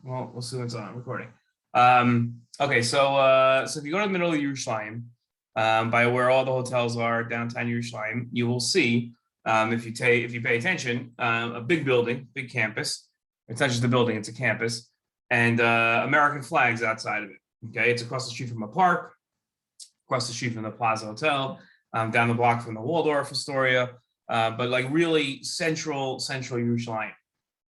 Well, we'll see what's on recording. Okay, so if you go to the middle of Yerushalayim, by where all the hotels are downtown Yerushalayim, you will see, if you pay attention, a big building, big campus. It's not just a building; it's a campus, and American flags outside of it. Okay, it's across the street from a park, across the street from the Plaza Hotel, down the block from the Waldorf Astoria, but like really central Yerushalayim.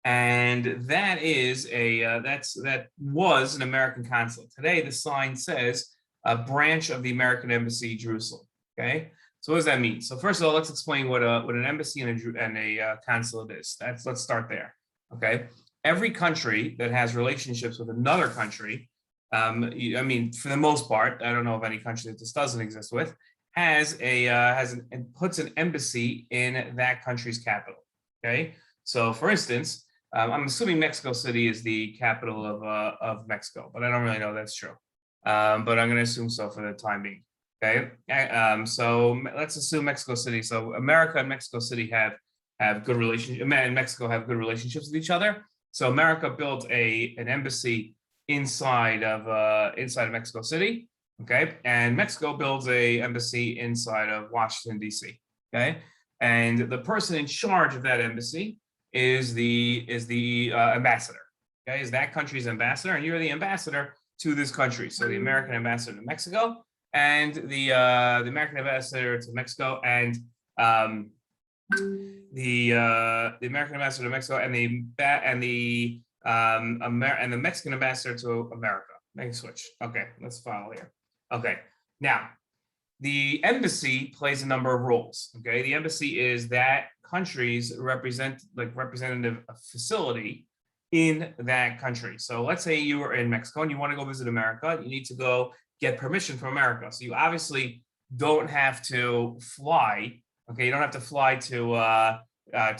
And that is that was an American consulate. Today, the sign says a branch of the American Embassy, Jerusalem. Okay, so what does that mean? So first of all, let's explain what an embassy and a consulate is. Let's start there. Okay, every country that has relationships with another country, I mean, for the most part, I don't know of any country that this doesn't exist with, puts an embassy in that country's capital. Okay, so for instance. I'm assuming Mexico City is the capital of Mexico, but I don't really know that's true. But I'm going to assume so for the time being. Okay. So let's assume Mexico City. So America and Mexico City have good relationships. And Mexico have good relationships with each other. So America built an embassy inside of Mexico City. Okay, and Mexico builds a embassy inside of Washington D.C. Okay, and the person in charge of that embassy is the ambassador. Okay, is that country's ambassador, and you're the ambassador to this country. So the American ambassador to Mexico and the American ambassador to Mexico and the American ambassador to Mexico and the Mexican ambassador to America. Make a switch. Okay, let's file here. Okay, now the embassy plays a number of roles. Okay, the embassy is that country's representative facility in that country. So let's say you are in Mexico and you want to go visit America. You need to go get permission from America. So you obviously don't have to fly. Okay, you don't have to fly to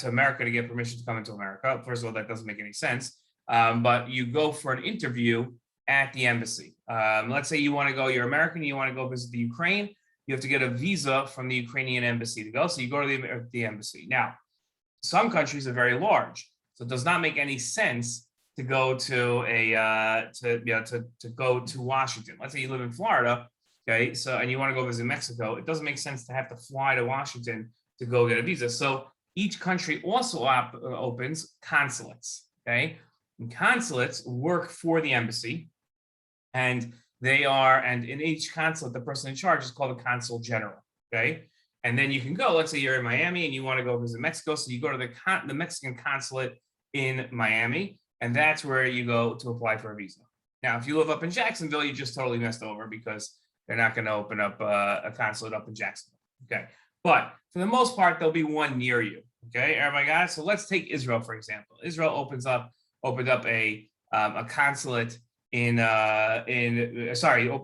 America to get permission to come into America. First of all, that doesn't make any sense. But you go for an interview at the embassy. Let's say you're American, you want to go visit the Ukraine. You have to get a visa from the Ukrainian embassy to go. So you go to the embassy. Now, some countries are very large, so it does not make any sense to go to go to Washington. Let's say you live in Florida, okay? So and you want to go visit Mexico. It doesn't make sense to have to fly to Washington to go get a visa. So each country also opens consulates, okay? And consulates work for the embassy, and in each consulate, the person in charge is called a consul general, okay? And then you can go, let's say you're in Miami and you want to go visit Mexico, so you go to the Mexican consulate in Miami, and that's where you go to apply for a visa. Now, if you live up in Jacksonville, you just totally messed over because they're not going to open up a consulate up in Jacksonville, okay? But for the most part, there'll be one near you, okay? Everybody got it? So let's take Israel, for example. Israel opened up a consulate opened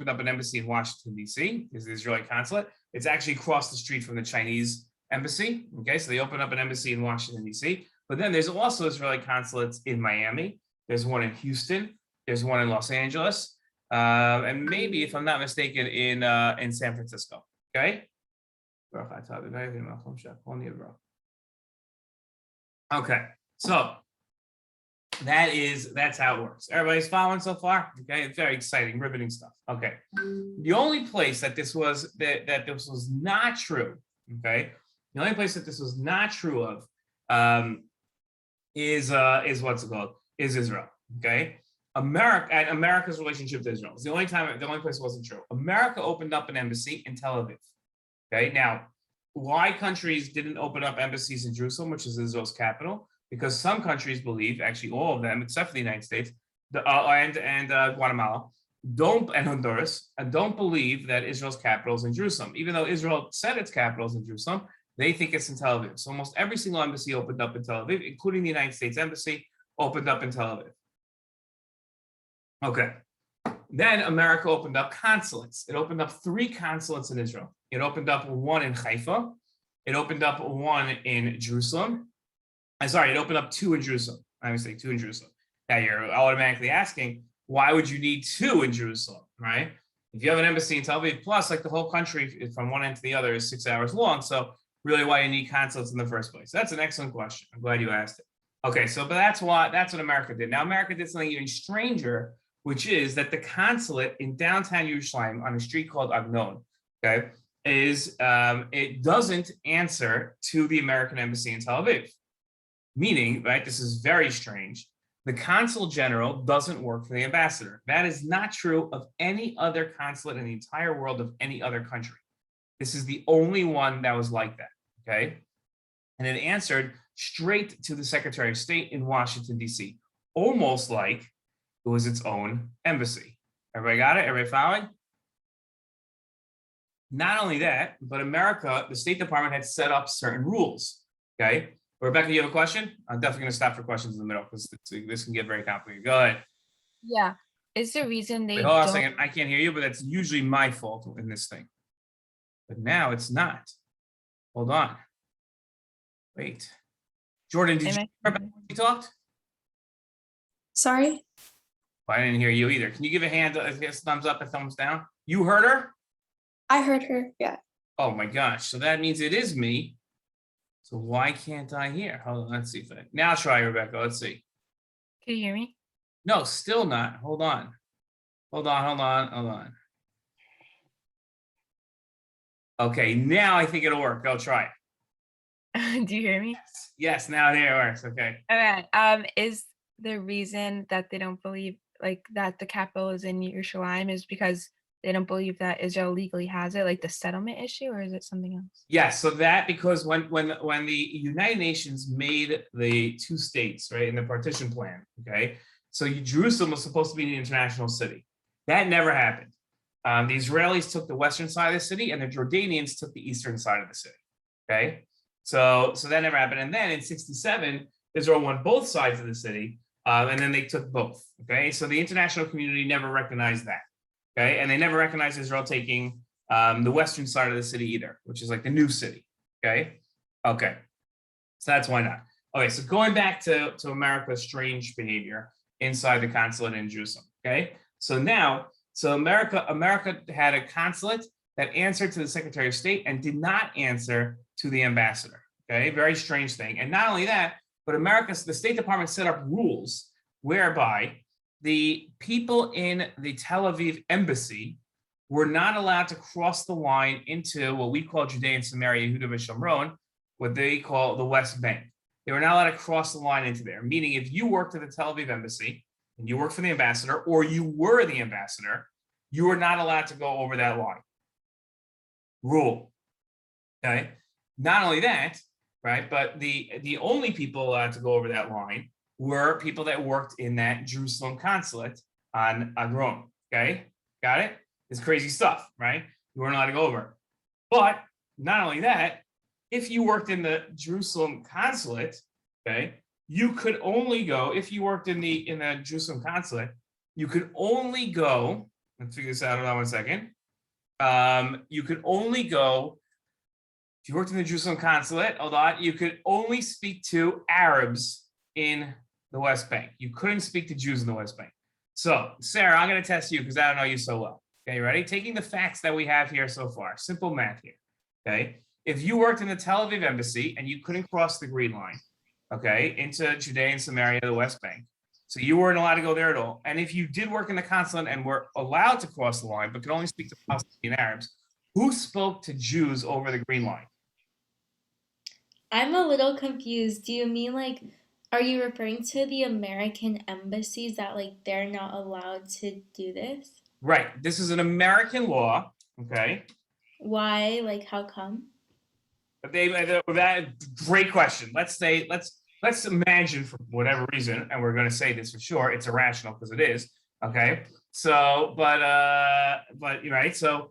up an embassy in Washington, D.C. is the Israeli consulate. It's actually across the street from the Chinese embassy. Okay, so they opened up an embassy in Washington, D.C. But then there's also Israeli consulates in Miami. There's one in Houston. There's one in Los Angeles. And maybe, if I'm not mistaken, in San Francisco. Okay. Okay, so that's how it works. Everybody's following so far? Okay, it's very exciting, riveting stuff. Okay, the only place that this was not true, okay, the only place that this was not true of is what's it called? Is Israel. Okay, America's relationship to Israel. It's the only place it wasn't true. America opened up an embassy in Tel Aviv. Okay, now why countries didn't open up embassies in Jerusalem, which is Israel's capital? Because some countries believe, actually all of them, except for the United States, and Guatemala, and Honduras, don't believe that Israel's capital is in Jerusalem. Even though Israel said its capital is in Jerusalem, they think it's in Tel Aviv. So almost every single embassy opened up in Tel Aviv, including the United States Embassy, opened up in Tel Aviv. Okay. Then America opened up consulates. It opened up 3 consulates in Israel. It opened up one in Haifa. It opened up one in Jerusalem. It opened up 2 in Jerusalem. I would say 2 in Jerusalem. Now you're automatically asking, why would you need 2 in Jerusalem, right? If you have an embassy in Tel Aviv, plus like the whole country from one end to the other is 6 hours long. So really why you need consulates in the first place? That's an excellent question. I'm glad you asked it. Okay, so but that's what America did. Now America did something even stranger, which is that the consulate in downtown Yerushalayim on a street called Agnon, okay, is it doesn't answer to the American embassy in Tel Aviv. Meaning, right, this is very strange. The consul general doesn't work for the ambassador. That is not true of any other consulate in the entire world of any other country. This is the only one that was like that, okay? And it answered straight to the Secretary of State in Washington, D.C., almost like it was its own embassy. Everybody got it? Everybody following? Not only that, but America, the State Department had set up certain rules, okay? Rebecca, you have a question? I'm definitely going to stop for questions in the middle because this can get very complicated. Go ahead. Yeah. Is the reason they Wait, hold on a don't second. I can't hear you, but that's usually my fault in this thing. But now it's not. Hold on. Wait. Jordan, did you hear Rebecca when she talked? Sorry? Well, I didn't hear you either. Can you give a hand, a thumbs up and thumbs down? You heard her? I heard her, yeah. Oh my gosh. So that means it is me. So why can't I hear? Hold on, let's see if I now try, Rebecca. Let's see. Can you hear me? No, still not. Hold on. Hold on. Okay, now I think it'll work. Go try it. Do you hear me? Yes, now there it works. Okay. Okay. Is the reason that they don't believe like that the capital is in Yerushalayim is because they don't believe that Israel legally has it, like the settlement issue, or is it something else? Yes, so that because when the United Nations made the two states, right, in the partition plan, okay, so Jerusalem was supposed to be an international city. That never happened. The Israelis took the western side of the city, and the Jordanians took the eastern side of the city. Okay, so that never happened. And then in '67, Israel won both sides of the city, and then they took both. Okay, so the international community never recognized that. Okay, and they never recognized Israel taking the western side of the city either, which is like the new city. Okay, so that's why not. Okay, so going back to America's strange behavior inside the consulate in Jerusalem. Okay, so now, America had a consulate that answered to the Secretary of State and did not answer to the ambassador. Okay, very strange thing. And not only that, but the State Department set up rules whereby the people in the Tel Aviv embassy were not allowed to cross the line into what we call Judea and Samaria, Yehuda v'Shomron, what they call the West Bank. They were not allowed to cross the line into there, meaning if you worked at the Tel Aviv embassy and you worked for the ambassador, or you were the ambassador, you were not allowed to go over that line. Rule. Okay. Not only that, right, but the only people allowed to go over that line were people that worked in that Jerusalem consulate on Agron. Okay, got it? It's crazy stuff, right? You weren't allowed to go over. But not only that, if you worked in the Jerusalem consulate, okay, you could only go, if you worked in the Jerusalem consulate, you could only go, let's figure this out, hold on 1 second. You could only go, if you worked in the Jerusalem consulate, hold on, you could only speak to Arabs in the West Bank. You couldn't speak to Jews in the West Bank. So, Sarah, I'm going to test you because I don't know you so well. Okay, you ready? Taking the facts that we have here so far, simple math here. Okay, if you worked in the Tel Aviv embassy and you couldn't cross the green line, okay, into Judea and Samaria, the West Bank, so you weren't allowed to go there at all. And if you did work in the consulate and were allowed to cross the line, but could only speak to Palestinian Arabs, who spoke to Jews over the green line? I'm a little confused. Do you mean like, are you referring to the American embassies that like they're not allowed to do this? Right. This is an American law. Okay. Why? Like, how come? That great question. Let's imagine for whatever reason, and we're going to say this for sure, it's irrational because it is. Okay. So, but right. So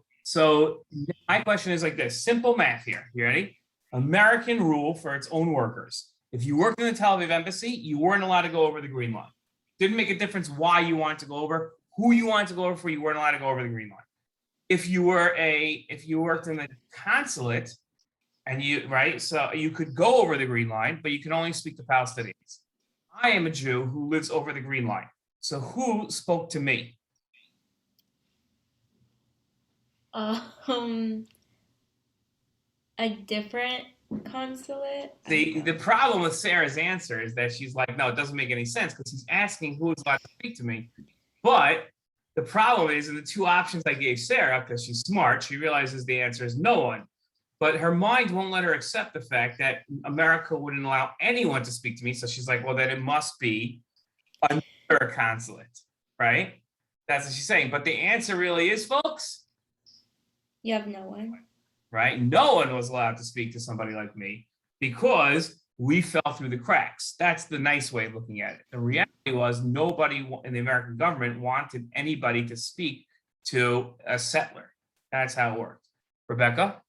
my question is like this: simple math here. You ready? American rule for its own workers. If you worked in the Tel Aviv embassy, you weren't allowed to go over the green line. Didn't make a difference why you wanted to go over, who you wanted to go over for, you weren't allowed to go over the green line. If you worked in the consulate and so you could go over the green line, but you can only speak to Palestinians. I am a Jew who lives over the green line. So who spoke to me? A different consulate? The problem with Sarah's answer is that she's like, no, it doesn't make any sense because he's asking who is allowed to speak to me. But the problem is in the two options I gave Sarah, because she's smart, she realizes the answer is no one. But her mind won't let her accept the fact that America wouldn't allow anyone to speak to me. So she's like, well, then it must be another consulate, right? That's what she's saying. But the answer really is, folks, You have no one. right? No one was allowed to speak to somebody like me because we fell through the cracks. That's the nice way of looking at it. The reality was nobody in the American government wanted anybody to speak to a settler. That's how it worked. Rebecca?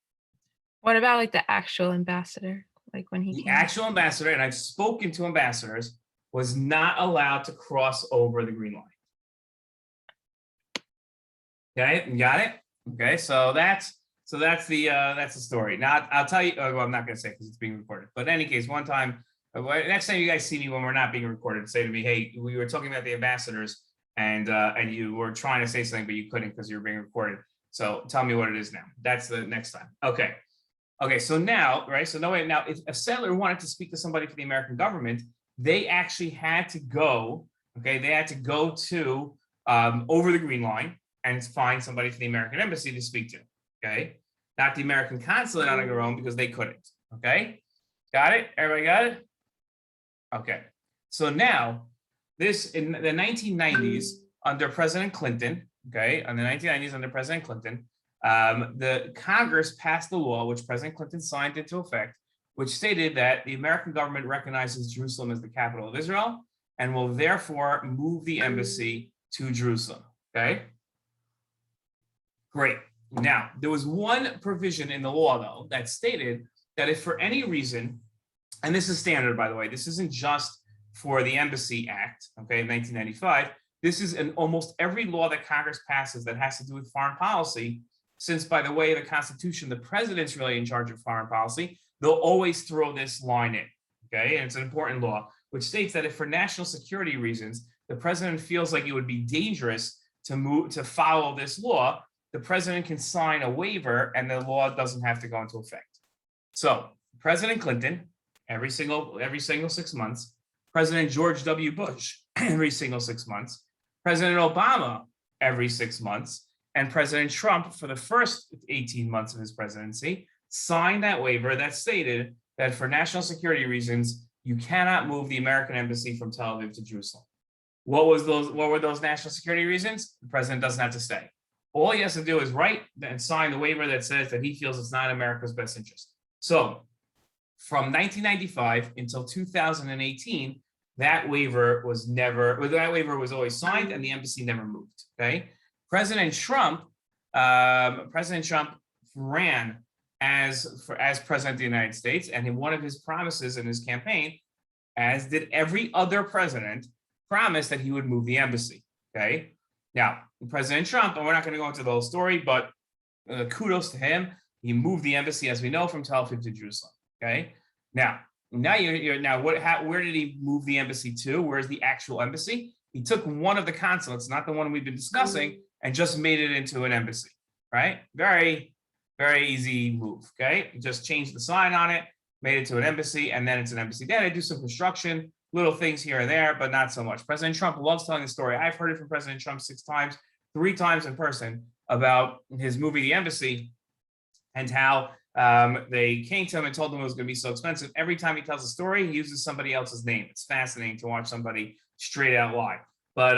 What about like the actual ambassador? Like when he The came? actual ambassador, and I've spoken to ambassadors, was not allowed to cross over the green line. Okay, you got it? Okay, so that's the story. Now I'll tell you, well, I'm not gonna say because it's being recorded, but in any case, one time, next time you guys see me when we're not being recorded, say to me, hey, we were talking about the ambassadors and you were trying to say something, but you couldn't because you were being recorded. So tell me what it is now. That's the next time. Okay. Okay, so now, right? So now if a settler wanted to speak to somebody for the American government, they actually had to go, okay, they had to go to over the green line and find somebody for the American embassy to speak to, okay? Not the American consulate on their own because they couldn't, okay? Got it? Everybody got it? Okay, so now this in the 1990s under President Clinton, okay, in the 1990s under President Clinton, the Congress passed the law, which President Clinton signed into effect, which stated that the American government recognizes Jerusalem as the capital of Israel and will therefore move the embassy to Jerusalem. Okay. Great. Now, there was one provision in the law, though, that stated that if for any reason, and this is standard, by the way, this isn't just for the Embassy Act, okay, 1995, this is in almost every law that Congress passes that has to do with foreign policy. Since, by the way, the Constitution, the president's really in charge of foreign policy, they'll always throw this line in, okay? And it's an important law, which states that if for national security reasons, the president feels like it would be dangerous to follow this law, the president can sign a waiver and the law doesn't have to go into effect. So President Clinton, every single 6 months, President George W. Bush, every single 6 months, President Obama, every 6 months, and President Trump, for the first 18 months of his presidency, signed that waiver that stated that for national security reasons, you cannot move the American embassy from Tel Aviv to Jerusalem. What were those national security reasons? The president doesn't have to stay. All he has to do is write and sign the waiver that says that he feels it's not in America's best interest. So from 1995 until 2018, that waiver was always signed and the embassy never moved. Okay. President Trump ran as president of the United States, and in one of his promises in his campaign, as did every other president, promised that he would move the embassy. Okay. Now, President Trump, and we're not going to go into the whole story, but kudos to him. He moved the embassy, as we know, from Tel Aviv to Jerusalem. Okay. Now where did he move the embassy to? Where's the actual embassy? He took one of the consulates, not the one we've been discussing, and just made it into an embassy. Right? Very, very easy move. Okay. Just changed the sign on it, made it to an embassy, and then it's an embassy. Then they do some construction, little things here and there, but not so much. President Trump loves telling the story. I've heard it from President Trump 6 times, 3 times in person, about his moving the embassy and how they came to him and told him it was going to be so expensive. Every time he tells a story, he uses somebody else's name. It's fascinating to watch somebody straight out lie. But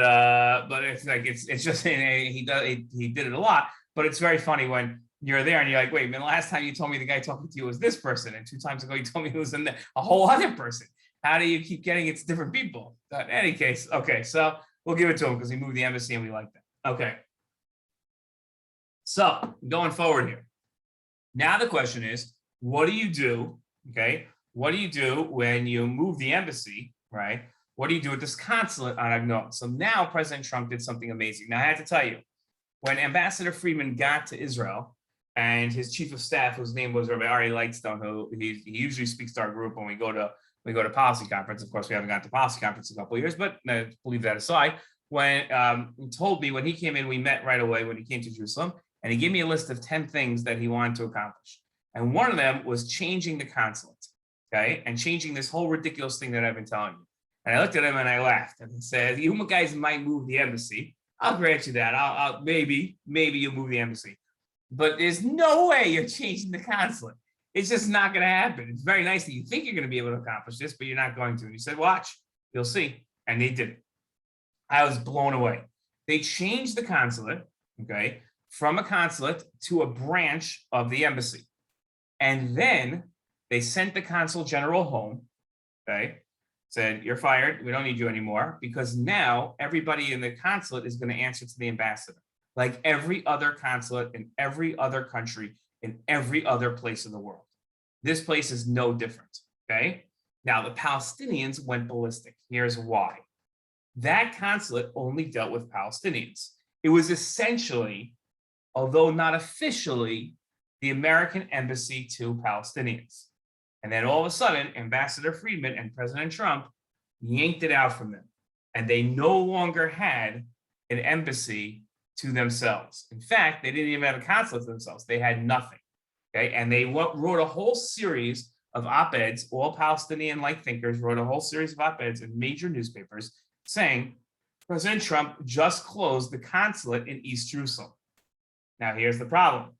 it's like it's just he did it a lot. But it's very funny when you're there and you're like, wait, man, the last time you told me the guy talking to you was this person, and 2 times ago you told me it was a whole other person. How do you keep getting it's different people? But in any case, okay, so we'll give it to him because he moved the embassy and we like that. Okay. So going forward here. Now the question is, what do you do? Okay, what do you do when you move the embassy, right? What do you do with this consulate on Agnon? So now President Trump did something amazing. Now I have to tell you, when Ambassador Friedman got to Israel, and his chief of staff, whose name was Rabbi Ari Lightstone, who he usually speaks to our group when we go to policy conference. Of course, we haven't gone to policy conference in a couple of years, but leave that aside. When he told me when he came in, we met right away when he came to Jerusalem, and he gave me a list of 10 things that he wanted to accomplish. And one of them was changing the consulate, okay? And changing this whole ridiculous thing that I've been telling you. And I looked at him and I laughed and said, you guys might move the embassy. I'll grant you that. I'll maybe you'll move the embassy. But there's no way you're changing the consulate. It's just not going to happen. It's very nice that you think you're going to be able to accomplish this, but you're not going to. And he said, watch, you'll see. And they did. I was blown away. They changed the consulate, okay, from a consulate to a branch of the embassy. And then they sent the consul general home, okay, said, you're fired. We don't need you anymore, because now everybody in the consulate is going to answer to the ambassador, like every other consulate in every other country in every other place in the world. This place is no different, okay? Now, the Palestinians went ballistic. Here's why. That consulate only dealt with Palestinians. It was essentially, although not officially, the American embassy to Palestinians. And then all of a sudden, Ambassador Friedman and President Trump yanked it out from them. And they no longer had an embassy to themselves. In fact, they didn't even have a consulate to themselves. They had nothing. Okay, and they wrote a whole series of op-eds. All Palestinian-like thinkers wrote a whole series of op-eds in major newspapers saying President Trump just closed the consulate in East Jerusalem. Now, here's the problem.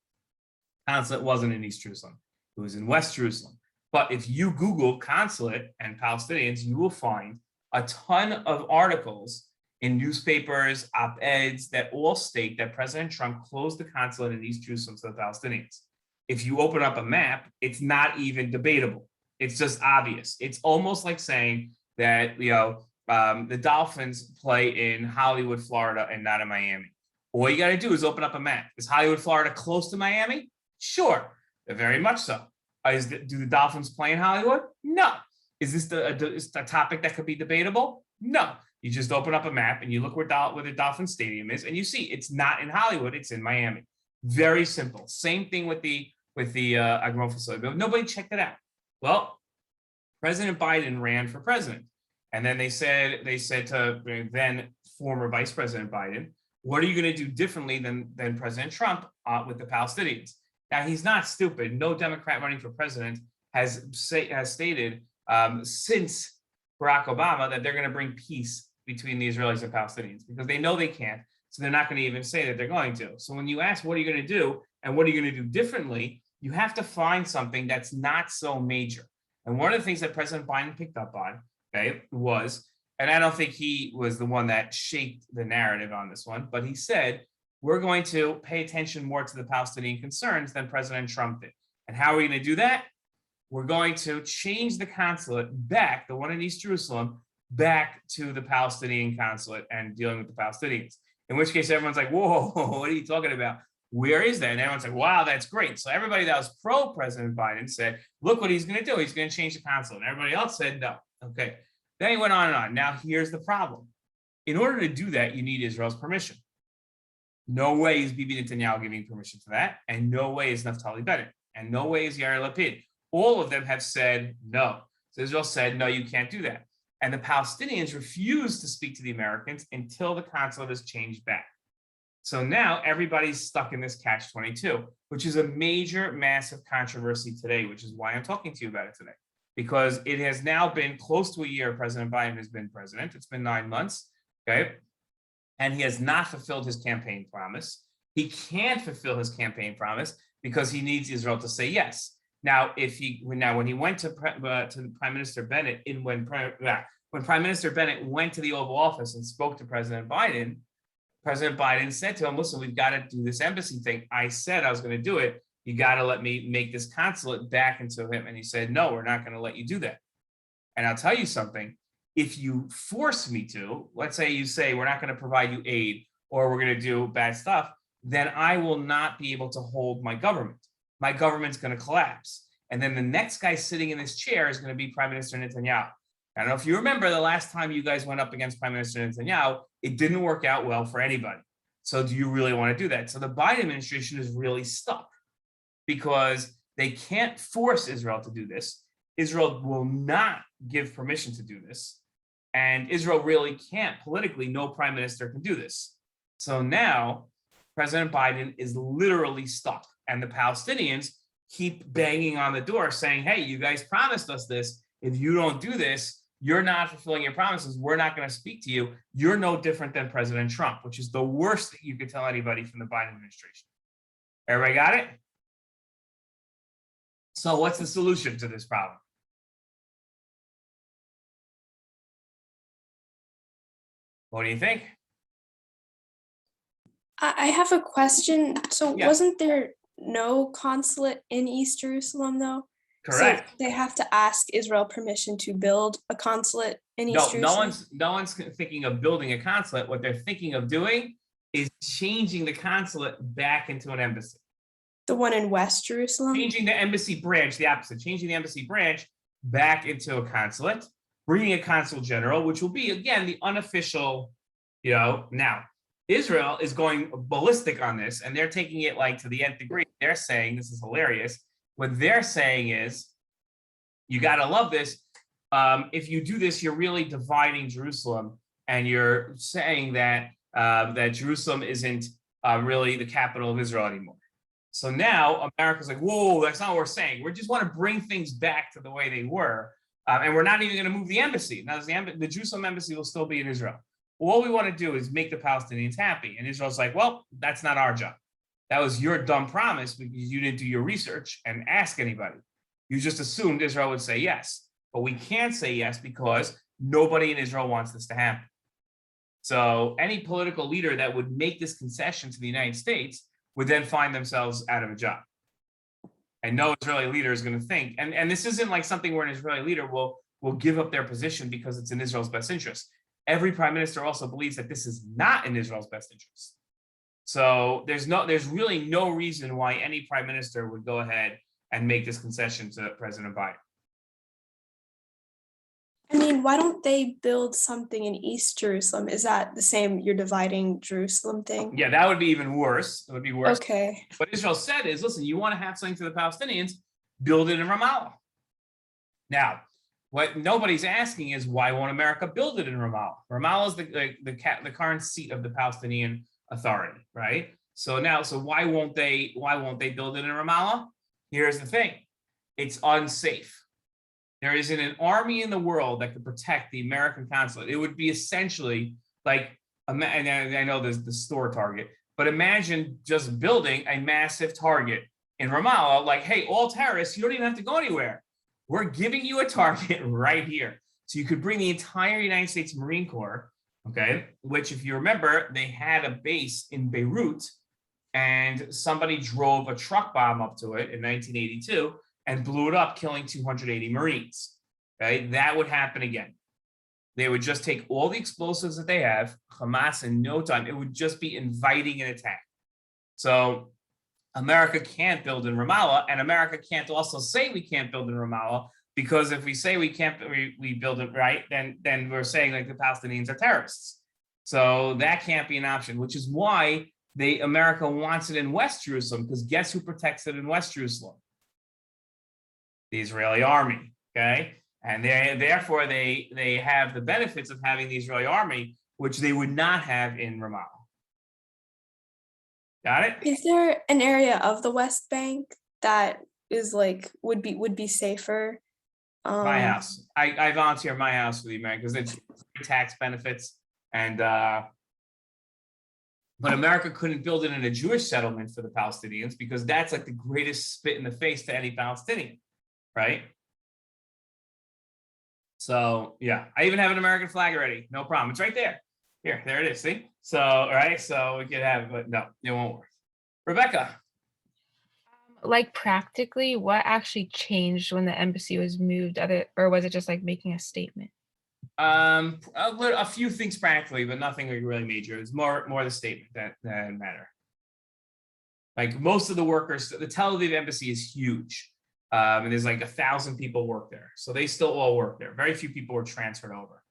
Consulate wasn't in East Jerusalem. It was in West Jerusalem. But if you Google consulate and Palestinians, you will find a ton of articles in newspapers, op-eds that all state that President Trump closed the consulate in East Jerusalem to the Palestinians. If you open up a map, it's not even debatable. It's just obvious. It's almost like saying that, the Dolphins play in Hollywood, Florida, and not in Miami. All you got to do is open up a map. Is Hollywood, Florida close to Miami? Sure, very much so. Do the Dolphins play in Hollywood? No. Is this a topic that could be debatable? No. You just open up a map and you look where the Dolphin Stadium is, and you see it's not in Hollywood, it's in Miami. Very simple. Same thing with the Agro facility, but nobody checked it out. Well, President Biden ran for president, and then they said to then former Vice President Biden, "What are you going to do differently than President Trump with the Palestinians?" Now, he's not stupid. No Democrat running for president has stated since Barack Obama that they're going to bring peace between the Israelis and Palestinians, because they know they can't. So they're not going to even say that they're going to. So when you ask, what are you going to do and what are you going to do differently, you have to find something that's not so major. And one of the things that President Biden picked up on, okay, was, and I don't think he was the one that shaped the narrative on this one, but he said, we're going to pay attention more to the Palestinian concerns than President Trump did. And how are we going to do that? We're going to change the consulate back, the one in East Jerusalem, back to the Palestinian consulate and dealing with the Palestinians. In which case, everyone's like, whoa, what are you talking about? Where is that? And everyone's like, wow, that's great. So everybody that was pro-President Biden said, look what he's going to do. He's going to change the consulate. And everybody else said no. Okay. Then he went on and on. Now, here's the problem. In order to do that, you need Israel's permission. No way is Bibi Netanyahu giving permission to that. And no way is Naftali Bennett. And no way is Yair Lapid. All of them have said no. So Israel said, no, you can't do that. And the Palestinians refused to speak to the Americans until the consulate is changed back. So now everybody's stuck in this catch-22, which is a major, massive controversy today, which is why I'm talking to you about it today. Because it has now been close to a year President Biden has been president. It's been 9 months, okay? And he has not fulfilled his campaign promise. He can't fulfill his campaign promise because he needs Israel to say yes. Now, when he went to Prime Minister Bennett, when Prime Minister Bennett went to the Oval Office and spoke to President Biden said to him, listen, we've got to do this embassy thing. I said I was going to do it. You got to let me make this consulate back into him. And he said, no, we're not going to let you do that. And I'll tell you something. If you force me to, let's say you say, we're not going to provide you aid or we're going to do bad stuff, then I will not be able to hold my government. My government's going to collapse. And then the next guy sitting in this chair is going to be Prime Minister Netanyahu. I don't know if you remember the last time you guys went up against Prime Minister Netanyahu, it didn't work out well for anybody. So do you really want to do that? So the Biden administration is really stuck because they can't force Israel to do this. Israel will not give permission to do this. And Israel really can't politically, no prime minister can do this. So now President Biden is literally stuck. And the Palestinians keep banging on the door saying, hey, you guys promised us this. If you don't do this, you're not fulfilling your promises. We're not going to speak to you. You're no different than President Trump, which is the worst thing you could tell anybody from the Biden administration. Everybody got it? So what's the solution to this problem? What do you think? I have a question. So Yeah. wasn't there no consulate in East Jerusalem though? Correct. So they have to ask Israel permission to build a consulate in East No Jerusalem? one's thinking of building a consulate. What they're thinking of doing is changing the consulate back into an embassy. The one in West Jerusalem? Changing the embassy branch, the opposite, changing the embassy branch back into a consulate, bringing a consul general, which will be, again, the unofficial, now Israel is going ballistic on this, and they're taking it like to the nth degree. They're saying, this is hilarious. What they're saying is, you got to love this. If you do this, you're really dividing Jerusalem, and you're saying that that Jerusalem isn't really the capital of Israel anymore. So now America's like, whoa, that's not what we're saying. We just want to bring things back to the way they were. And we're not even going to move the embassy. Now, the Jerusalem embassy will still be in Israel. All we want to do is make the Palestinians happy. And Israel's like, well, that's not our job. That was your dumb promise because you didn't do your research and ask anybody. You just assumed Israel would say yes. But we can't say yes because nobody in Israel wants this to happen. So any political leader that would make this concession to the United States would then find themselves out of a job. And no Israeli leader is going to think, and this isn't like something where an Israeli leader will give up their position because it's in Israel's best interest. Every prime minister also believes that this is not in Israel's best interest. So there's really no reason why any prime minister would go ahead and make this concession to President Biden. I mean, why don't they build something in East Jerusalem? Is that the same, you're dividing Jerusalem thing? Yeah, that would be even worse. It would be worse. Okay. What Israel said is, listen, you want to have something for the Palestinians, build it in Ramallah. Now, what nobody's asking is, why won't America build it in Ramallah? Ramallah is the current seat of the Palestinian Authority, right? So why won't they build it in Ramallah? Here's the thing. It's unsafe. There isn't an army in the world that could protect the American consulate. It would be essentially like, and I know there's the store target, but imagine just building a massive target in Ramallah, like, hey, all terrorists, you don't even have to go anywhere. We're giving you a target right here. So you could bring the entire United States Marine Corps, okay, which if you remember, they had a base in Beirut and somebody drove a truck bomb up to it in 1982 and blew it up, killing 280 Marines, okay? That would happen again. They would just take all the explosives that they have, Hamas in no time, it would just be inviting an attack. So America can't build in Ramallah, and America can't also say we can't build in Ramallah, because if we say we can't, we build it right, then we're saying like the Palestinians are terrorists. So that can't be an option, which is why America wants it in West Jerusalem, because guess who protects it in West Jerusalem? The Israeli army, okay? And therefore they have the benefits of having the Israeli army, which they would not have in Ramallah. Got it? Is there an area of the West Bank that is like would be safer? My house. I volunteer my house for the Americans because it's tax benefits, and but America couldn't build it in a Jewish settlement for the Palestinians because that's like the greatest spit in the face to any Palestinian, right? So yeah, I even have an American flag already. No problem. It's right there. Here, there it is. See? So, all right. So we could have it, but no, it won't work. Rebecca. Like practically, what actually changed when the embassy was moved? Or was it just like making a statement? A few things practically, but nothing like really major. It's more the statement that matter. Like most of the workers, the Tel Aviv embassy is huge. And there's like 1,000 people work there. So they still all work there. Very few people were transferred over.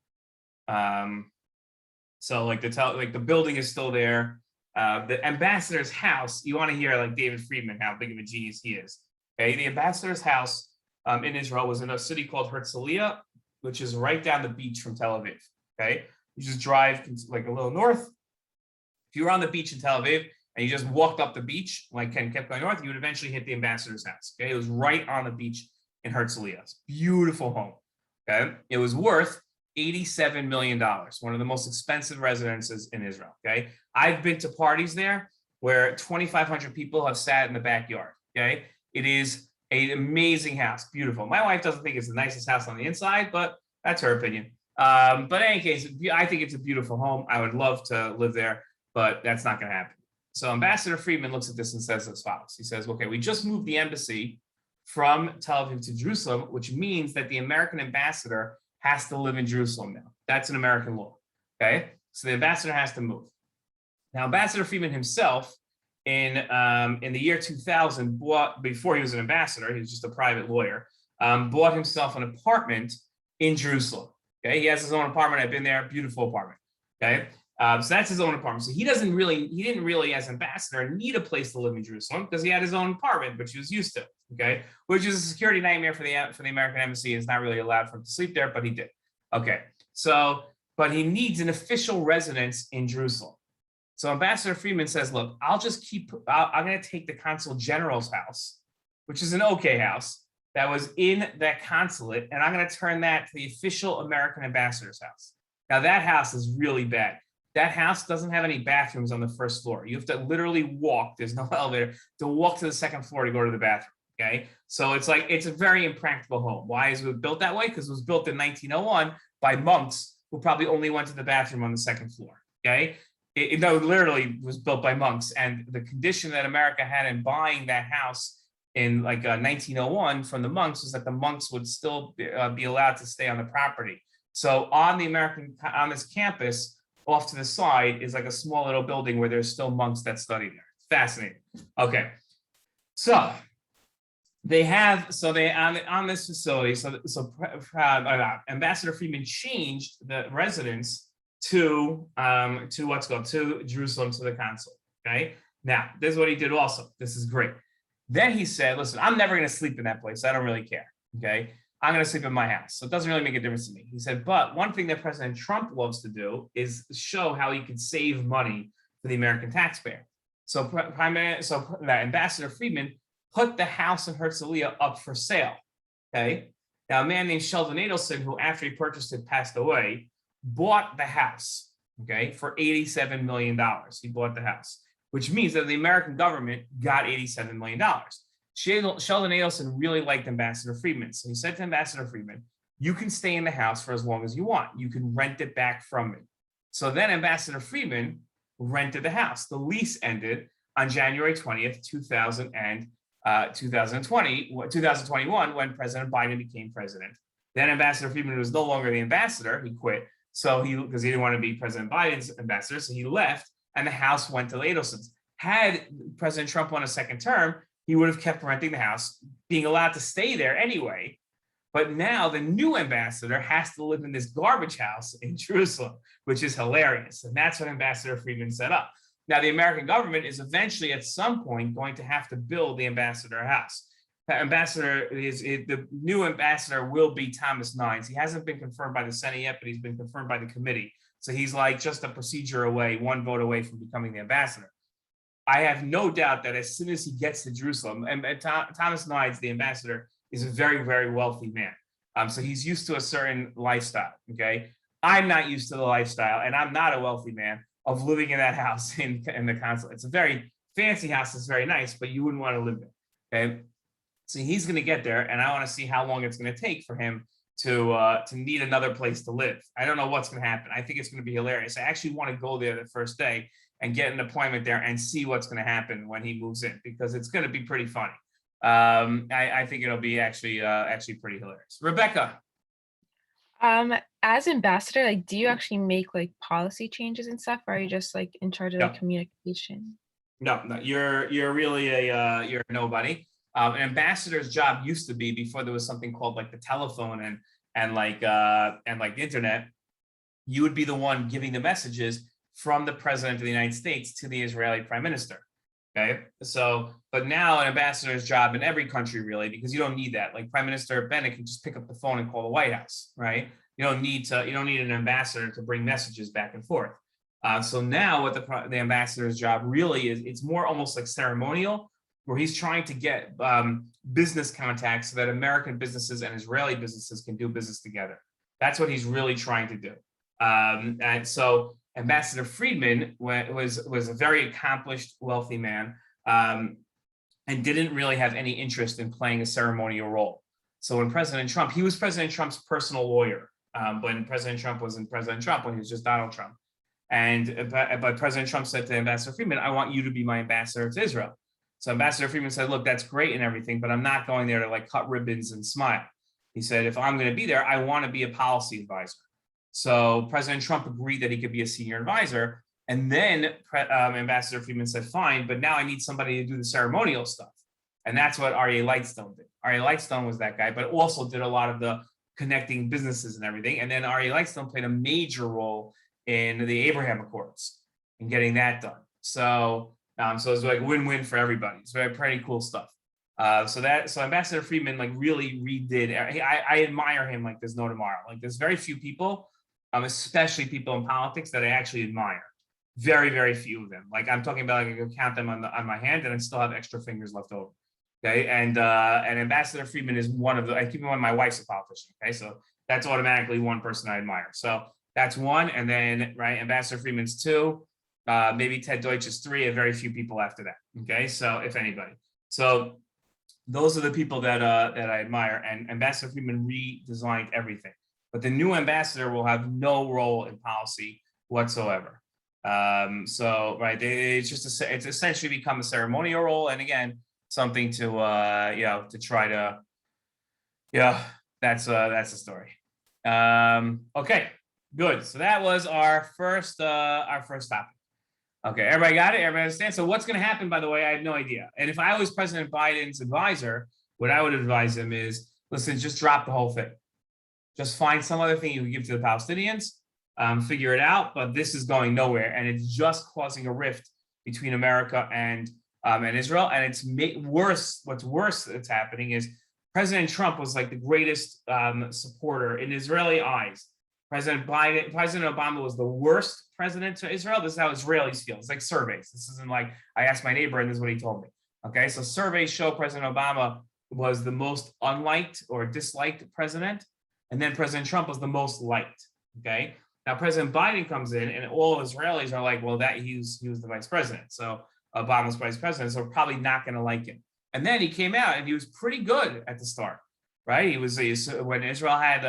So like the building is still there. The ambassador's house, you want to hear like David Friedman, how big of a genius he is. Okay, the ambassador's house in Israel was in a city called Herzliya, which is right down the beach from Tel Aviv. Okay, you just drive like a little north. If you were on the beach in Tel Aviv, and you just walked up the beach, like and kept going north, you would eventually hit the ambassador's house. Okay, it was right on the beach in Herzliya. It's a beautiful home. Okay, it was worth $87 million, one of the most expensive residences in Israel. Okay, I've been to parties there where 2,500 people have sat in the backyard. Okay, it is an amazing house, beautiful. My wife doesn't think it's the nicest house on the inside, but that's her opinion. But in any case, I think it's a beautiful home. I would love to live there, but that's not going to happen. So Ambassador Friedman looks at this and says as follows. He says, okay, we just moved the embassy from Tel Aviv to Jerusalem, which means that the American ambassador has to live in Jerusalem now. That's an American law. Okay, so the ambassador has to move. Now, Ambassador Friedman himself, in the year 2000, before he was an ambassador, he was just a private lawyer, bought himself an apartment in Jerusalem. Okay, he has his own apartment. I've been there, beautiful apartment. Okay, so that's his own apartment. So he didn't really, as ambassador, need a place to live in Jerusalem because he had his own apartment, which he was used to. Okay, which is a security nightmare for the American embassy. It's not really allowed for him to sleep there, but he did. Okay, so but he needs an official residence in Jerusalem. So Ambassador Friedman says, look, I'm going to take the consul general's house, which is an okay house that was in that consulate, and I'm going to turn that to the official American ambassador's house. Now that house is really bad. That house doesn't have any bathrooms on the first floor. You have to literally walk. There's no elevator to walk to the second floor to go to the bathroom. Okay, so it's a very impractical home. Why is it built that way? Because it was built in 1901 by monks who probably only went to the bathroom on the second floor. Okay, it literally was built by monks, and the condition that America had in buying that house in 1901 from the monks was that the monks would still be allowed to stay on the property. So on this campus, off to the side is like a small little building where there's still monks that study there. Fascinating. Okay, so. On this facility, Ambassador Friedman changed the residence to Jerusalem, to the consulate. Okay, now this is what he did also. This is great. Then he said, listen, I'm never going to sleep in that place. I don't really care. Okay, I'm going to sleep in my house. So it doesn't really make a difference to me. He said, but one thing that President Trump loves to do is show how he can save money for the American taxpayer. So Ambassador Friedman put the house in Herzliya up for sale. Okay. Now, a man named Sheldon Adelson, who after he purchased it passed away, bought the house. Okay, for $87 million. He bought the house, which means that the American government got $87 million. Sheldon Adelson really liked Ambassador Friedman, so he said to Ambassador Friedman, "You can stay in the house for as long as you want. You can rent it back from me." So then Ambassador Friedman rented the house. The lease ended on January 20th, 2021, when President Biden became president. Then Ambassador Friedman was no longer the ambassador. He quit. Because he didn't want to be President Biden's ambassador. So he left and the house went to Adelson's. Had President Trump won a second term, he would have kept renting the house, being allowed to stay there anyway. But now the new ambassador has to live in this garbage house in Jerusalem, which is hilarious. And that's what Ambassador Friedman set up. Now, the American government is eventually at some point going to have to build the ambassador house. The new ambassador will be Thomas Nines. He hasn't been confirmed by the Senate yet, but he's been confirmed by the committee. So he's like just a procedure away, one vote away from becoming the ambassador. I have no doubt that as soon as he gets to Jerusalem, and Thomas Nines, the ambassador, is a very, very wealthy man. So he's used to a certain lifestyle, okay? I'm not used to the lifestyle, and I'm not a wealthy man, of living in that house in the consulate. It's a very fancy house. It's very nice, but you wouldn't want to live there. Okay, so he's going to get there, and I want to see how long it's going to take for him to need another place to live. I don't know what's going to happen. I think it's going to be hilarious. I actually want to go there the first day and get an appointment there and see what's going to happen when he moves in, because it's going to be pretty funny. I think it'll be actually pretty hilarious. Rebecca. As ambassador, like, do you actually make like policy changes and stuff, or are you just like in charge of like communication? No, you're really you're a nobody. An ambassador's job used to be, before there was something called like the telephone and the internet, you would be the one giving the messages from the president of the United States to the Israeli prime minister. Okay, so but now an ambassador's job in every country, really, because you don't need that. Like Prime Minister Bennett can just pick up the phone and call the White House, right? You don't need an ambassador to bring messages back and forth. So now what the ambassador's job really is, it's more almost like ceremonial, where he's trying to get business contacts so that American businesses and Israeli businesses can do business together. That's what he's really trying to do. And so Ambassador Friedman was a very accomplished, wealthy man, and didn't really have any interest in playing a ceremonial role. So when President Trump, he was President Trump's personal lawyer when President Trump wasn't President Trump, when he was just Donald Trump. But President Trump said to Ambassador Friedman, I want you to be my ambassador to Israel. So Ambassador Friedman said, look, that's great and everything, but I'm not going there to like cut ribbons and smile. He said, if I'm going to be there, I want to be a policy advisor. So President Trump agreed that he could be a senior advisor. And then Ambassador Friedman said, fine, but now I need somebody to do the ceremonial stuff. And that's what R.A. Lightstone did. R.A. Lightstone was that guy, but also did a lot of the connecting businesses and everything. And then R.A. Lightstone played a major role in the Abraham Accords and getting that done. So it's like win-win for everybody. It's very pretty cool stuff. So Ambassador Friedman like really redid. I admire him like there's no tomorrow. Like there's very few people, especially people in politics, that I actually admire. Very, very few of them. Like I'm talking about, like, I can count them on my hand, and I still have extra fingers left over. Okay, and Ambassador Friedman is one of the. I keep in mind my wife's a politician. Okay, so that's automatically one person I admire. So that's one, and then right, Ambassador Friedman's two. Maybe Ted Deutsch is three, and very few people after that. Okay, so if anybody, so those are the people that I admire. And Ambassador Friedman redesigned everything, but the new ambassador will have no role in policy whatsoever. So right, it's just it's essentially become a ceremonial role, and again, something to to try to that's the story. Okay, good. So that was our first topic. Okay, everybody got it? Everybody understand? So what's going to happen, by the way, I have no idea. And if I was President Biden's advisor, what I would advise him is, listen, just drop the whole thing. Just find some other thing you can give to the Palestinians, figure it out, but this is going nowhere. And it's just causing a rift between America and Israel. And it's worse. What's worse that's happening is President Trump was like the greatest supporter in Israeli eyes. President Obama was the worst president to Israel. This is how Israelis feel. It's like surveys. This isn't like I asked my neighbor and this is what he told me. Okay, so surveys show President Obama was the most unliked or disliked president, and then President Trump was the most liked. Okay, now President Biden comes in, and all Israelis are like, well, that he was the vice president, so Obama's vice president, so we're probably not going to like him. And then he came out, and he was pretty good at the start. Right, he was when Israel had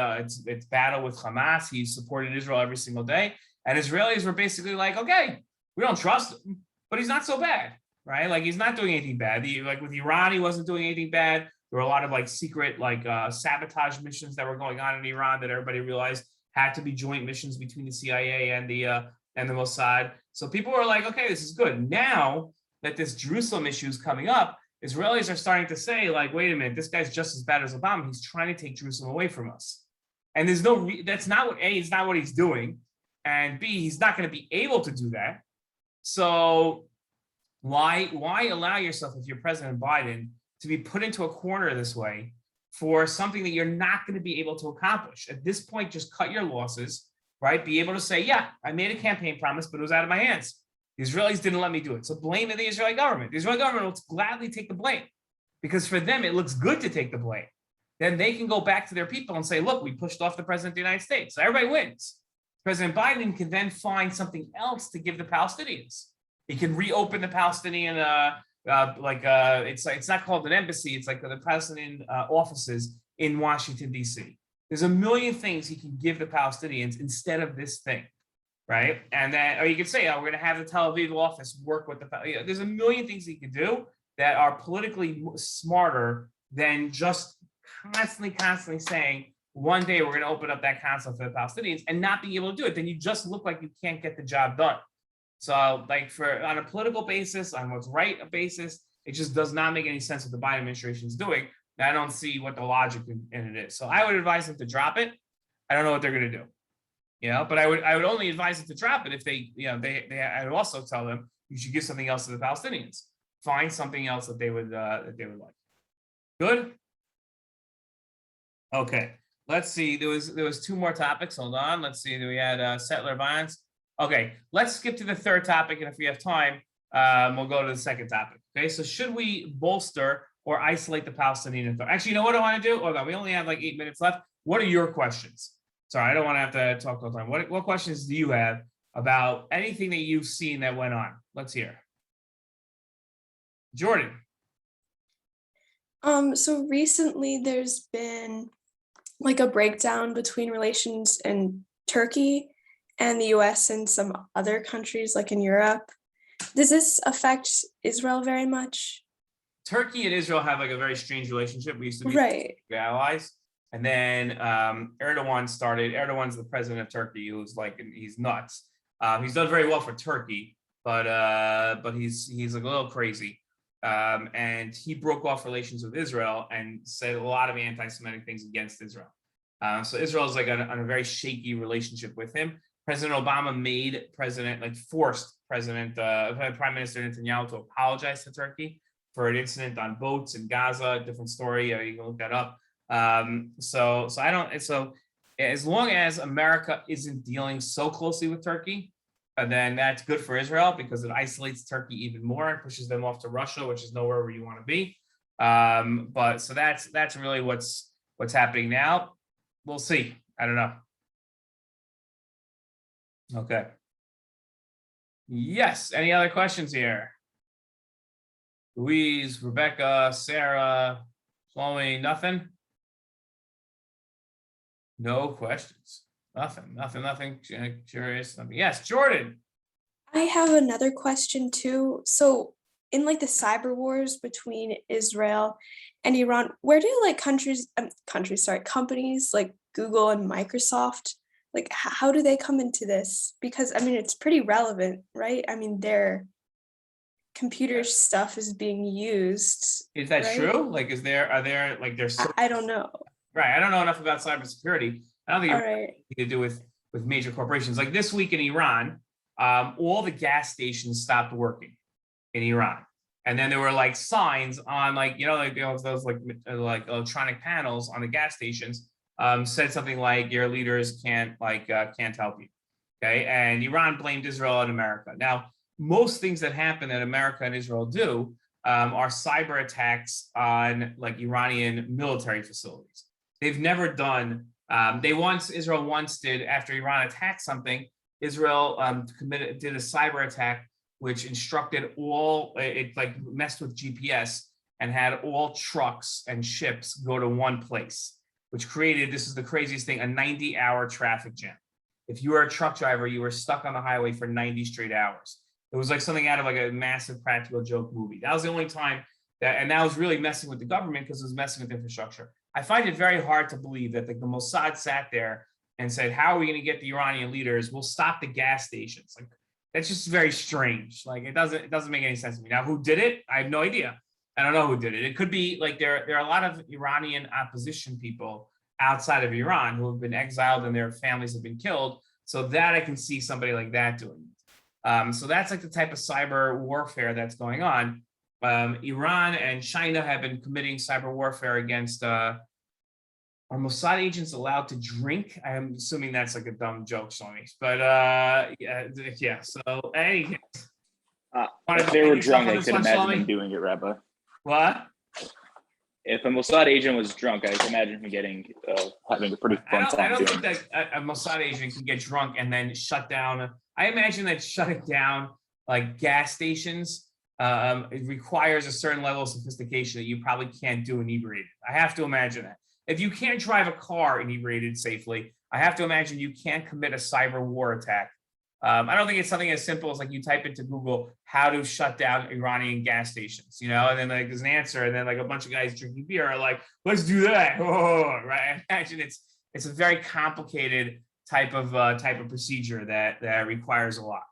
its battle with Hamas, he supported Israel every single day, and Israelis were basically like, okay, we don't trust him, but he's not so bad, right? Like he's not doing anything bad. Like with Iran, he wasn't doing anything bad. There were a lot of like secret like sabotage missions that were going on in Iran that everybody realized had to be joint missions between the CIA and the Mossad. So people were like, okay, this is good. Now that this Jerusalem issue is coming up, Israelis are starting to say, like, wait a minute, this guy's just as bad as Obama. He's trying to take Jerusalem away from us. And there's no, that's not what, A, it's not what he's doing. And B, he's not going to be able to do that. So why allow yourself, if you're President Biden, to be put into a corner this way for something that you're not going to be able to accomplish? At this point, just cut your losses, right? Be able to say, yeah, I made a campaign promise, but it was out of my hands. The Israelis didn't let me do it. So blame the Israeli government. The Israeli government will gladly take the blame because for them, it looks good to take the blame. Then they can go back to their people and say, look, we pushed off the president of the United States. So everybody wins. President Biden can then find something else to give the Palestinians. He can reopen the Palestinian, it's not called an embassy. It's like the Palestinian offices in Washington, D.C. There's a million things he can give the Palestinians instead of this thing. Right. And then, or you could say, oh, we're going to have the Tel Aviv office work with there's a million things he could do that are politically smarter than just constantly saying one day we're going to open up that consulate for the Palestinians and not being able to do it. Then you just look like you can't get the job done. So like on a political basis, on what's right a basis, it just does not make any sense what the Biden administration is doing. I don't see what the logic in it is. So I would advise them to drop it. I don't know what they're going to do. But I would only advise them to drop it if they I would also tell them you should give something else to the Palestinians. Find something else that they would like. Good. Okay. Let's see. There was two more topics. Hold on. Let's see. We had settler violence. Okay, let's skip to the third topic, and if we have time, we'll go to the second topic. Okay, so should we bolster or isolate the Palestinian Authority? Actually, you know what I want to do? Hold on, we only have like 8 minutes left. What are your questions? Sorry, I don't want to have to talk all the time. What questions do you have about anything that you've seen that went on? Let's hear. Jordan. So recently there's been like a breakdown between relations in Turkey and the US and some other countries like in Europe. Does this affect Israel very much? Turkey and Israel have like a very strange relationship. We used to be Right. allies. And then Erdogan's the president of Turkey, who's like, he's nuts. He's done very well for Turkey, but he's like a little crazy. And he broke off relations with Israel and said a lot of anti-Semitic things against Israel. So Israel is like on a very shaky relationship with him. President Obama forced Prime Minister Netanyahu to apologize to Turkey for an incident on boats in Gaza. Different story. You can look that up. So as long as America isn't dealing so closely with Turkey, then that's good for Israel because it isolates Turkey even more and pushes them off to Russia, which is nowhere where you want to be. But so that's really what's happening now. We'll see. I don't know. Okay. Yes. Any other questions here? Louise, Rebecca, Sarah, Chloe, nothing? No questions. Nothing curious. Nothing. Yes, Jordan. I have another question too. So in like the cyber wars between Israel and Iran, where do like companies like Google and Microsoft, like how do they come into this? Because I mean, it's pretty relevant, right? I mean, their computer stuff is being used. Is that right? true? Like, are there like there's I don't know. right? I don't know enough about cybersecurity. I don't think All it has right. anything to do with major corporations. Like this week in Iran, all the gas stations stopped working in Iran, and then there were like signs on like those like electronic panels on the gas stations said something like your leaders can't help you. Okay, and Iran blamed Israel and America. Now, most things that happen that America and Israel do are cyber attacks on like Iranian military facilities. They've never done. Israel once did after Iran attacked something. Israel did a cyber attack which instructed it like messed with GPS and had all trucks and ships go to one place, which created, this is the craziest thing, a 90-hour traffic jam. If you were a truck driver, you were stuck on the highway for 90 straight hours. It was like something out of like a massive practical joke movie. That was the only time and that was really messing with the government because it was messing with infrastructure. I find it very hard to believe that the Mossad sat there and said, how are we going to get the Iranian leaders? We'll stop the gas stations. Like, that's just very strange. Like, it doesn't make any sense to me. Now, who did it? I have no idea. I don't know who did it. It could be like there are a lot of Iranian opposition people outside of Iran who have been exiled and their families have been killed. So that I can see somebody like that doing it. So that's like the type of cyber warfare that's going on. Iran and China have been committing cyber warfare against are Mossad agents allowed to drink? I'm assuming that's like a dumb joke, Sonny. But yeah. So hey, if they were drunk, I could imagine them doing it, Rabbi. What? If a Mossad agent was drunk, I could imagine him having a pretty fun time. I don't think that a Mossad agent can get drunk and then shut down. I imagine that shutting down like gas stations it requires a certain level of sophistication that you probably can't do inebriated. I have to imagine that. If you can't drive a car inebriated safely, I have to imagine you can't commit a cyber war attack. I don't think it's something as simple as like you type into Google how to shut down Iranian gas stations, and then like there's an answer, and then like a bunch of guys drinking beer are like, let's do that. Oh, right. I imagine it's a very complicated type of procedure that requires a lot.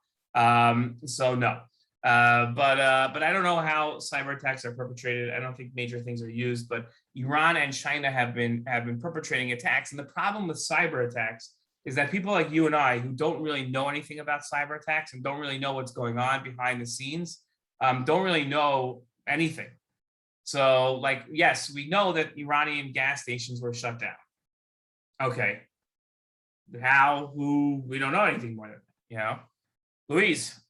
So no. But I don't know how cyber attacks are perpetrated. I don't think major things are used, but Iran and China have been perpetrating attacks. And the problem with cyber attacks is that people like you and I, who don't really know anything about cyber attacks and don't really know what's going on behind the scenes, don't really know anything. So like, yes, we know that Iranian gas stations were shut down. Okay. How, who, we don't know anything more than that, Louise.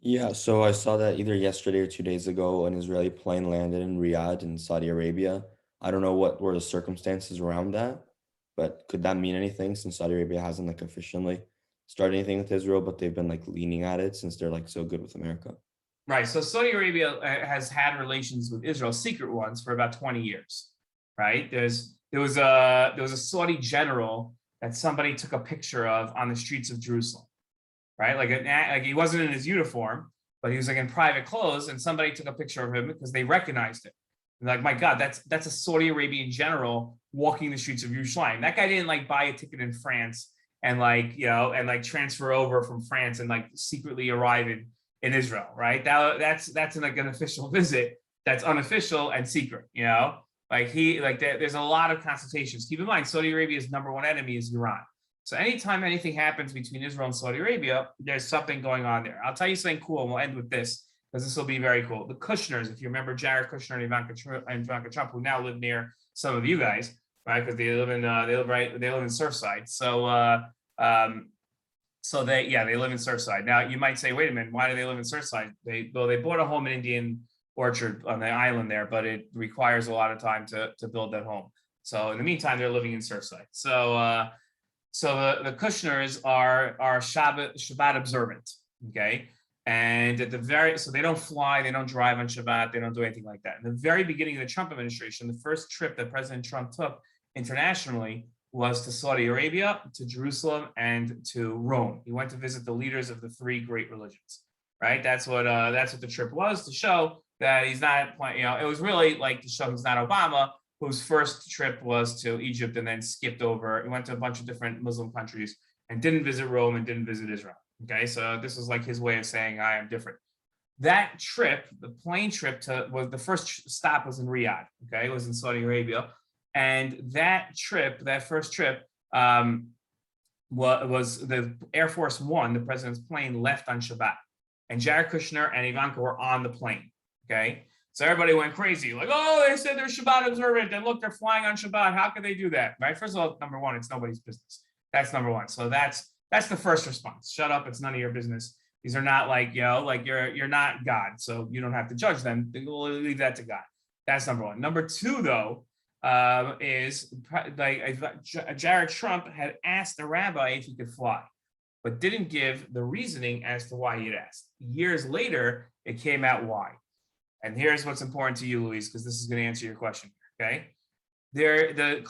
Yeah, so I saw that either yesterday or 2 days ago, an Israeli plane landed in Riyadh in Saudi Arabia. I don't know what were the circumstances around that, but could that mean anything since Saudi Arabia hasn't like officially started anything with Israel, but they've been like leaning at it since they're like so good with America? Right. So Saudi Arabia has had relations with Israel, secret ones, for about 20 years. Right. There was a Saudi general that somebody took a picture of on the streets of Jerusalem. Right. Like he wasn't in his uniform, but he was like in private clothes, and somebody took a picture of him because they recognized him. And like, my God, that's a Saudi Arabian general walking the streets of Jerusalem. That guy didn't like buy a ticket in France and like, and like transfer over from France and like secretly arrive in Israel, right? That's like an official visit that's unofficial and secret, like there's a lot of consultations. Keep in mind, Saudi Arabia's number one enemy is Iran. So anytime anything happens between Israel and Saudi Arabia, there's something going on there. I'll tell you something cool, and we'll end with this because this will be very cool. The Kushners, if you remember Jared Kushner and Ivanka Trump, who now live near some of you guys, right? Because they live in Surfside. So they live in Surfside. Now you might say, wait a minute, why do they live in Surfside? They bought a home in Indian Orchard on the island there, but it requires a lot of time to build that home. So in the meantime, they're living in Surfside. So the Kushners are Shabbat observant, okay? And so they don't fly, they don't drive on Shabbat, they don't do anything like that. In the very beginning of the Trump administration, the first trip that President Trump took internationally was to Saudi Arabia, to Jerusalem, and to Rome. He went to visit the leaders of the three great religions, right? That's what the trip was, to show that he's not, it was really like to show he's not Obama, whose first trip was to Egypt and then skipped over. He went to a bunch of different Muslim countries and didn't visit Rome and didn't visit Israel. Okay, so this was like his way of saying I am different. That trip, the plane trip was the first stop was in Riyadh. Okay, it was in Saudi Arabia, and that first trip, was the Air Force One, the president's plane, left on Shabbat, and Jared Kushner and Ivanka were on the plane. Okay. So everybody went crazy, like, oh, they said they're Shabbat observant, and look, they're flying on Shabbat. How could they do that, right? First of all, number one, it's nobody's business. That's number one. So that's the first response. Shut up, it's none of your business. These are not like, like you're not God, so you don't have to judge them. We'll leave that to God. That's number one. Number two, though, is like Jared Trump had asked the rabbi if he could fly, but didn't give the reasoning as to why he'd asked. Years later, it came out why. And here's what's important to you, Luis, because this is going to answer your question. Okay, the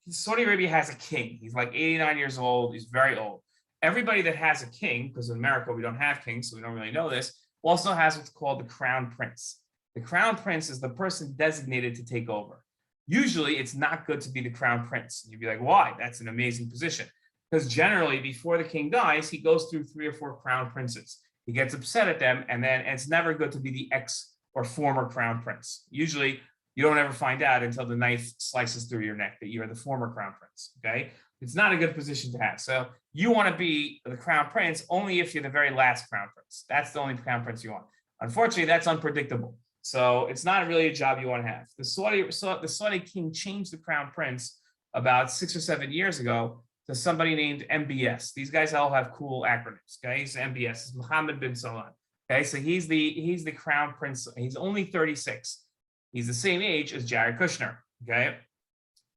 Saudi Arabia has a king. He's like 89 years old. He's very old. Everybody that has a king, because in America we don't have kings, so we don't really know this, also has what's called the crown prince. The crown prince is the person designated to take over. Usually, it's not good to be the crown prince. You'd be like, why? That's an amazing position. Because generally, before the king dies, he goes through 3 or 4 crown princes. He gets upset at them, and then it's never good to be the ex or former crown prince. Usually, you don't ever find out until the knife slices through your neck that you're the former crown prince, okay? It's not a good position to have. So you want to be the crown prince only if you're the very last crown prince. That's the only crown prince you want. Unfortunately, that's unpredictable. So it's not really a job you want to have. The Saudi king changed the crown prince about 6 or 7 years ago to somebody named MBS. These guys all have cool acronyms, okay? He's MBS, it's Mohammed bin Salman. Okay, so he's the crown prince. He's only 36. He's the same age as Jared Kushner. Okay,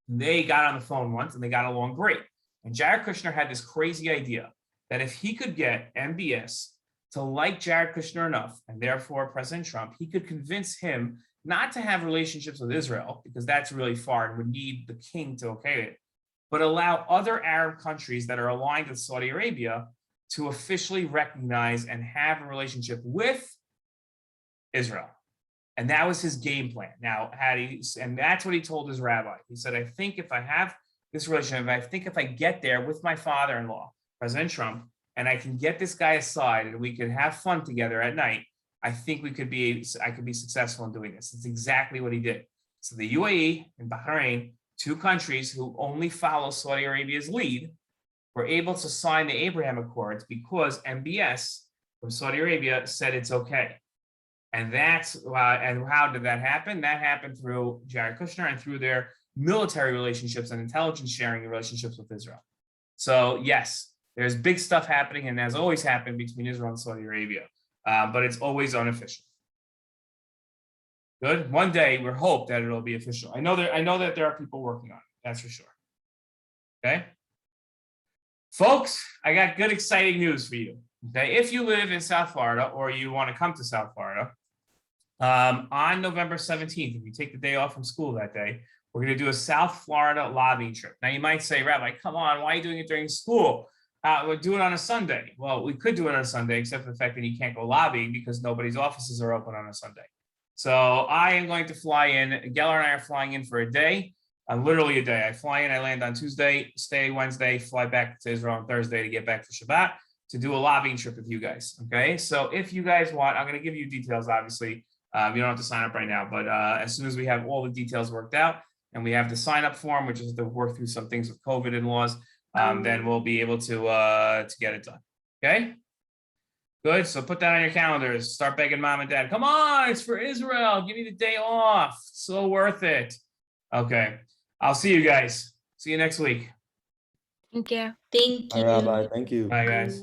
they got on the phone once and they got along great. And Jared Kushner had this crazy idea that if he could get MBS to like Jared Kushner enough, and therefore President Trump, he could convince him not to have relationships with Israel, because that's really far and would need the king to okay it, but allow other Arab countries that are aligned with Saudi Arabia to officially recognize and have a relationship with Israel. And that was his game plan. Now, and that's what he told his rabbi. He said, I think if I have this relationship, I think if I get there with my father-in-law, President Trump, and I can get this guy aside and we can have fun together at night, I think I could be successful in doing this. It's exactly what he did. So the UAE and Bahrain, 2 countries who only follow Saudi Arabia's lead, were able to sign the Abraham Accords because MBS from Saudi Arabia said it's okay. And and how did that happen? That happened through Jared Kushner and through their military relationships and intelligence sharing relationships with Israel. So yes, There's big stuff happening, and has always happened between Israel and Saudi Arabia, but it's always unofficial. Good. One day we hope that it'll be official. I know that there are people working on it. That's for sure. Okay. Folks, I got good, exciting news for you. Okay. If you live in South Florida or you want to come to South Florida, on November 17th, if you take the day off from school that day, we're going to do a South Florida lobbying trip. Now, you might say, Rabbi, come on, why are you doing it during school? We'll do it on a Sunday. Well, we could do it on a Sunday, except for the fact that you can't go lobbying because nobody's offices are open on a Sunday. So I am going to fly in. Geller and I are flying in for a day, literally a day. I fly in, I land on Tuesday, stay Wednesday, fly back to Israel on Thursday to get back for Shabbat to do a lobbying trip with you guys. Okay, so if you guys want, I'm going to give you details, obviously. You don't have to sign up right now, but as soon as we have all the details worked out and we have the sign up form, which is to work through some things with COVID and laws, then we'll be able to get it done. Okay. Good. So put that on your calendars. Start begging mom and dad. Come on, it's for Israel. Give me the day off. So worth it. Okay. I'll see you guys. See you next week. Thank you. Thank Hi, you. Rabbi. Thank you. Bye, guys.